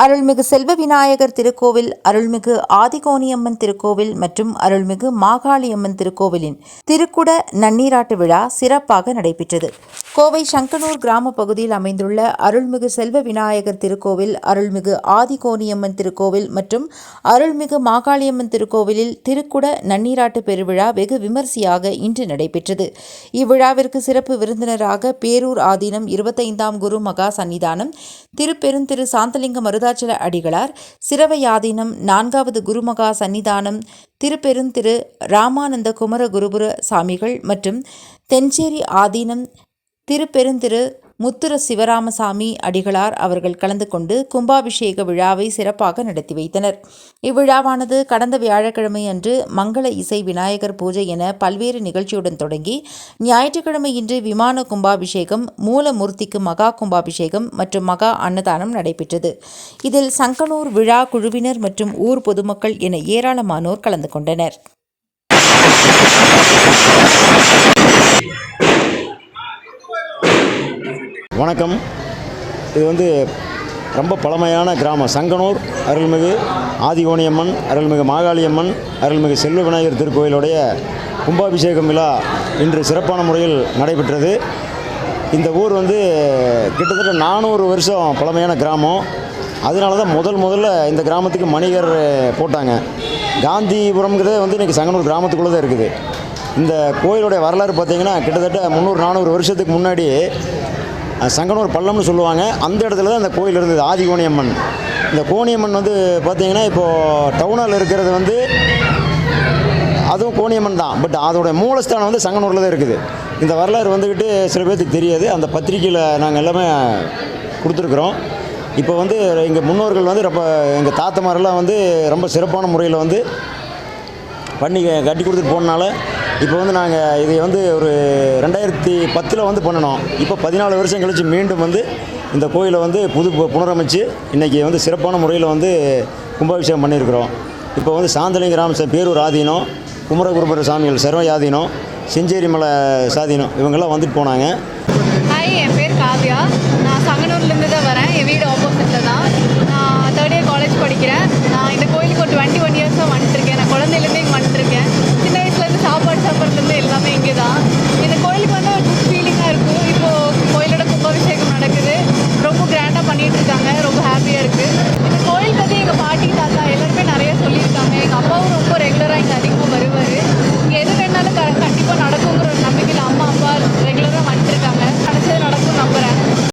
அருள்மிகு செல்வ விநாயகர் திருக்கோவில், அருள்மிகு ஆதிகோணியம்மன் திருக்கோவில் மற்றும் அருள்மிகு மாகாளியம்மன் திருக்கோவிலின் திருக்குட நன்னீராட்டு விழா சிறப்பாக நடைபெற்றது. கோவை சங்கனூர் கிராம பகுதியில் அமைந்துள்ள அருள்மிகு செல்வ விநாயகர் திருக்கோவில், அருள்மிகு ஆதிகோணியம்மன் திருக்கோவில் மற்றும் அருள்மிகு மாகாளியம்மன் திருக்கோவிலில் திருக்குட நன்னீராட்டு பெருவிழா வெகு விமரிசையாக இன்று நடைபெற்றது. இவ்விழாவிற்கு சிறப்பு விருந்தினராக பேரூர் ஆதீனம் 25ஆம் குரு மகா சன்னிதானம் திருப்பெருந்திரு சாந்தலிங்க மருதாச்சல அடிகளார், சிரவையாதீனம் 4வது குருமகா சன்னிதானம் திருப்பெருந்திரு ராமானந்த குமர குருபுர சாமிகள் மற்றும் தென்சேரி ஆதீனம் திருப்பெருந்திரு முத்துர சிவராமசாமி அடிகளார் அவர்கள் கலந்து கொண்டு கும்பாபிஷேக விழாவை சிறப்பாக நடத்தி வைத்தனர். இவ்விழாவானது கடந்த வியாழக்கிழமை அன்று மங்கள இசை, விநாயகர் பூஜை என பல்வேறு நிகழ்ச்சியுடன் தொடங்கி ஞாயிற்றுக்கிழமை இன்று விமான கும்பாபிஷேகம், மூலமூர்த்திக்கு மகா கும்பாபிஷேகம் மற்றும் மகா அன்னதானம் நடைபெற்றது. இதில் சங்கனூர் விழா குழுவினர் மற்றும் ஊர் பொதுமக்கள் என ஏராளமானோர் கலந்து கொண்டனர். வணக்கம். இது ரொம்ப பழமையான கிராமம் சங்கனூர். அருள்மிகு ஆதிகோணியம்மன், அருள்மிகு மாகாளியம்மன், அருள்மிகு செல்வ விநாயகர் திருக்கோயிலுடைய கும்பாபிஷேகம் விழா இன்று சிறப்பான முறையில் நடைபெற்றது. இந்த ஊர் கிட்டத்தட்ட 400 வருஷம் பழமையான கிராமம். அதனால தான் முதல்ல இந்த கிராமத்துக்கு மணிகர் போட்டாங்க. காந்திபுரம்ங்கிறதே இன்றைக்கி சங்கனூர் கிராமத்துக்குள்ளே தான் இருக்குது. இந்த கோயிலுடைய வரலாறு பார்த்திங்கன்னா கிட்டத்தட்ட 300-400 வருஷத்துக்கு முன்னாடி சங்கனூர் பள்ளம்னு சொல்லுவாங்க. அந்த இடத்துல தான் இந்த கோயில் இருந்தது, ஆதிகோணியம்மன். இந்த கோணியம்மன் பார்த்திங்கன்னா இப்போது டவுனில் இருக்கிறது அதுவும் கோணியம்மன் தான். பட் அதோடைய மூலஸ்தானம் சங்கனூரில் தான் இருக்குது. இந்த வரலாறு சில பேர்த்துக்கு தெரியாது. அந்த பத்திரிக்கையில் நாங்கள் எல்லாமே கொடுத்துருக்குறோம். இப்போ எங்கள் முன்னோர்கள் ரொம்ப எங்கள் தாத்தமாரெல்லாம் ரொம்ப சிறப்பான முறையில் பண்ணி கட்டி கொடுத்துட்டு போனனால இப்போ நாங்கள் இதை ஒரு 2010 பண்ணினோம். இப்போ 14 வருஷம் கழித்து மீண்டும் இந்த கோயிலை புனரமைச்சு இன்றைக்கி சிறப்பான முறையில் கும்பாபிஷேகம் பண்ணியிருக்கிறோம். இப்போ சாந்தலிங்க ராம பேரூர் ஆதீனம், குமரகுருபர சாமிகள் சர்வயாதீனம், செஞ்சேரி மலை சாதீனம் இவங்கெல்லாம் போனாங்க. ஹாய், என் பேர் காவ்யா. நான் சங்கனூர்லேருந்து தான் வரேன். என் வீடு ஆப்போசிட்டில் தான். நான் 3rd இயர் காலேஜ் படிக்கிறேன். நான் இந்த கோயிலுக்கு ஒரு 21 இயர்ஸாக வந்துட்டுருக்கேன். நான் குழந்தையிலேருந்து இங்கே வந்துட்டுருக்கேன். சின்ன வயசுலேருந்து சாப்பாடு சாப்பிட்றது